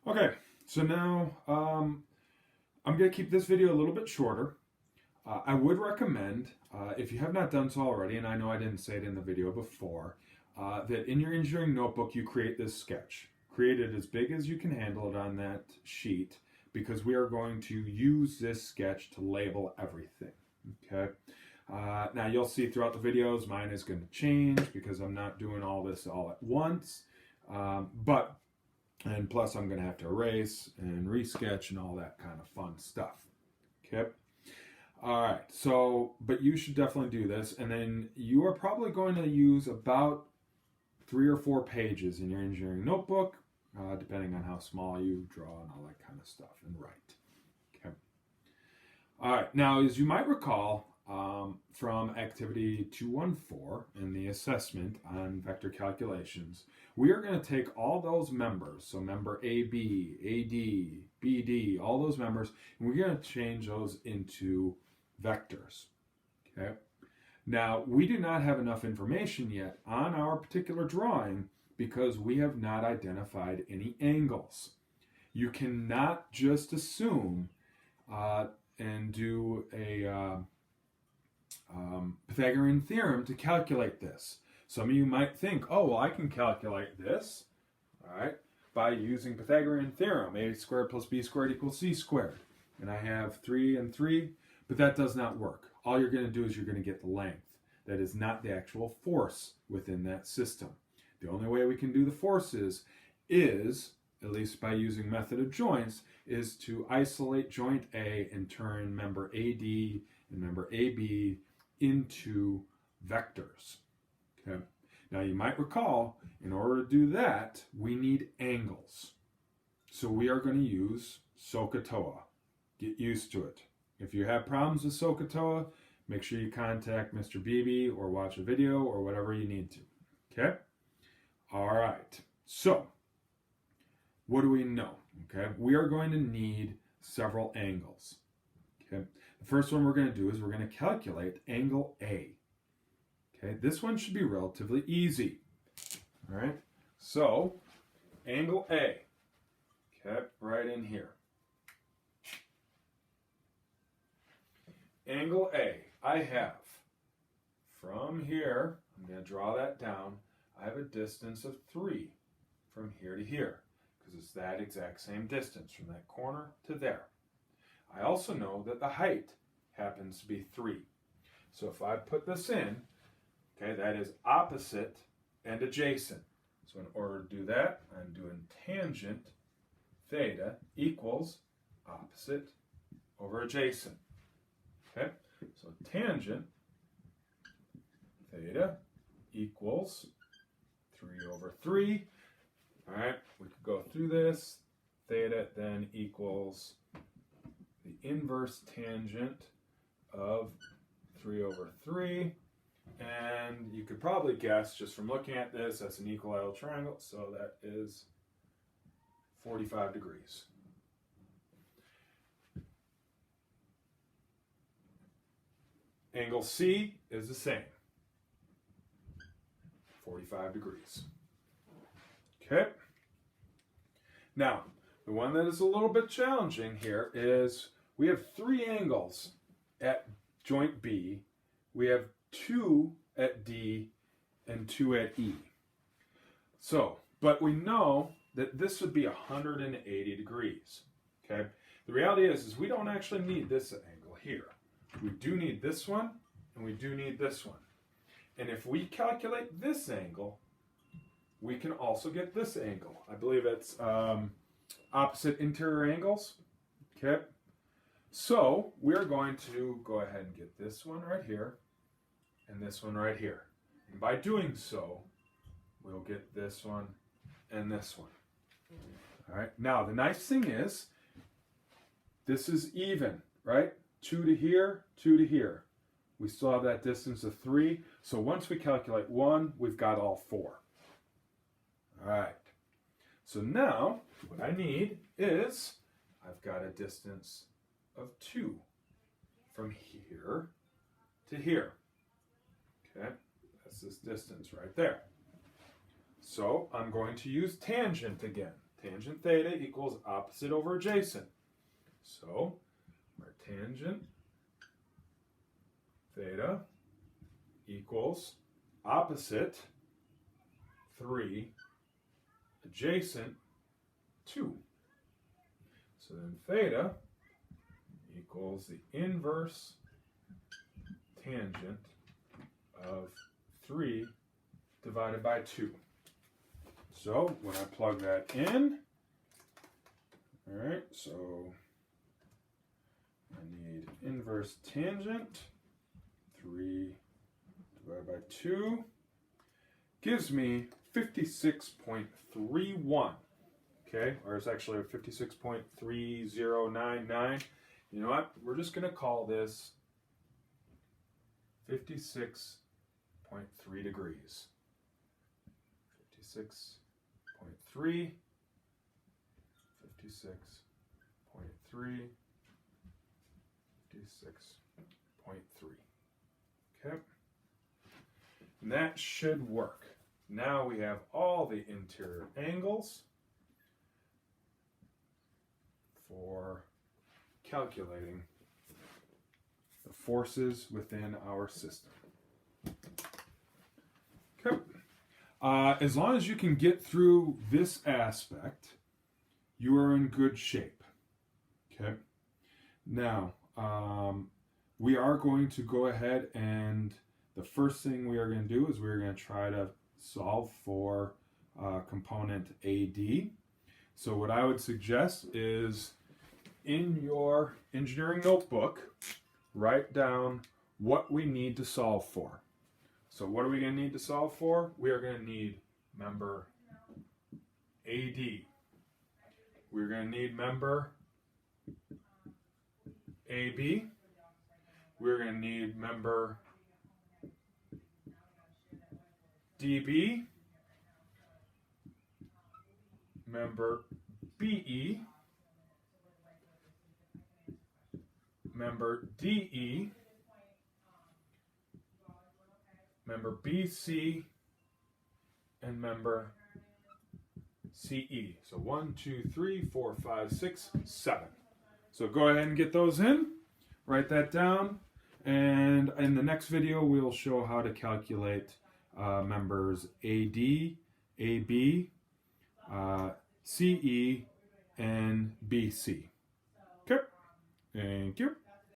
Okay, so now I'm going to keep this video a little bit shorter. I would recommend, if you have not done so already, and I know I didn't say it in the video before, that in your engineering notebook you create this sketch. Create it as big as you can handle it on that sheet because we are going to use this sketch to label everything. Okay. Now you'll see throughout the videos mine is going to change because I'm not doing all this all at once. And plus I'm going to have to erase and resketch and all that kind of fun stuff. Okay. All right. So, but you should definitely do this. And then you are probably going to use about 3 or 4 pages in your engineering notebook, depending on how small you draw and all that kind of stuff and write. Okay. All right. Now, as you might recall, from activity 214 in the assessment on vector calculations, we are going to take all those members, so member AB, AD, BD, all those members, and we're going to change those into vectors. Okay. Now, we do not have enough information yet on our particular drawing because we have not identified any angles. You cannot just assume and do a Pythagorean theorem to calculate this. Some of you might think, oh, well, I can calculate this, all right, by using Pythagorean theorem, a squared plus b squared equals c squared. And I have 3 and 3, but that does not work. All you're going to do is you're going to get the length. That is not the actual force within that system. The only way we can do the forces is, at least by using method of joints, is to isolate joint A and turn member AD and member AB into vectors. Okay. Now you might recall, in order to do that, we need angles. So we are going to use SOHCAHTOA. Get used to it. If you have problems with SOHCAHTOA, make sure you contact Mr. Beebe or watch a video or whatever you need to. Okay? All right. So, what do we know? Okay? We are going to need several angles. Okay? The first one we're going to do is we're going to calculate angle A. Okay? This one should be relatively easy. All right? So, angle A. Okay? Right in here. Angle A, I have from here, I'm going to draw that down, I have a distance of 3 from here to here, because it's that exact same distance from that corner to there. I also know that the height happens to be 3. So if I put this in, okay, that is opposite and adjacent. So in order to do that, I'm doing tangent theta equals opposite over adjacent. Okay, so tangent theta equals 3 over 3. All right, we could go through this. Theta then equals the inverse tangent of 3 over 3. And you could probably guess, just from looking at this, that's an equilateral triangle, so that is 45 degrees. Angle C is the same, 45 degrees. Okay. Now, the one that is a little bit challenging here is we have 3 angles at joint B, we have 2 at D, and 2 at E. So, but we know that this would be 180 degrees. Okay. The reality is we don't actually need this angle here. We do need this one, and we do need this one. And if we calculate this angle, we can also get this angle. I believe it's opposite interior angles. Okay. So we're going to go ahead and get this one right here, and this one right here. And by doing so, we'll get this one and this one. All right. Now, the nice thing is, this is even, right? 2 to here, 2 to here. We still have that distance of 3. So once we calculate 1, we've got all 4. All right. So now what I need is I've got a distance of 2 from here to here. Okay. That's this distance right there. So I'm going to use tangent again. tangent theta equals opposite over adjacent. So our tangent theta equals opposite 3 adjacent 2. So then theta equals the inverse tangent of 3 divided by 2. So when I plug that in, all right, so I need inverse tangent, 3 divided by 2, gives me 56.31. Okay, or it's actually 56.3099. You know what? We're just going to call this 56.3 degrees. 56.3, 56.3, 56.3. Okay, and that should work. Now we have all the interior angles for calculating the forces within our system. Okay. As long as you can get through this aspect, you are in good shape. Okay. Now, we are going to go ahead and the first thing we are going to do is we're going to try to solve for component AD. So what I would suggest is in your engineering notebook, write down what we need to solve for. So what are we going to need to solve for? We are going to need member AD. We're going to need member AB. We're going to need member DB, member BE, member DE, member BC, and member CE. So 1, 2, 3, 4, 5, 6, 7. So go ahead and get those in, write that down, and in the next video we'll show how to calculate members AD, AB, CE, and BC. Okay, thank you.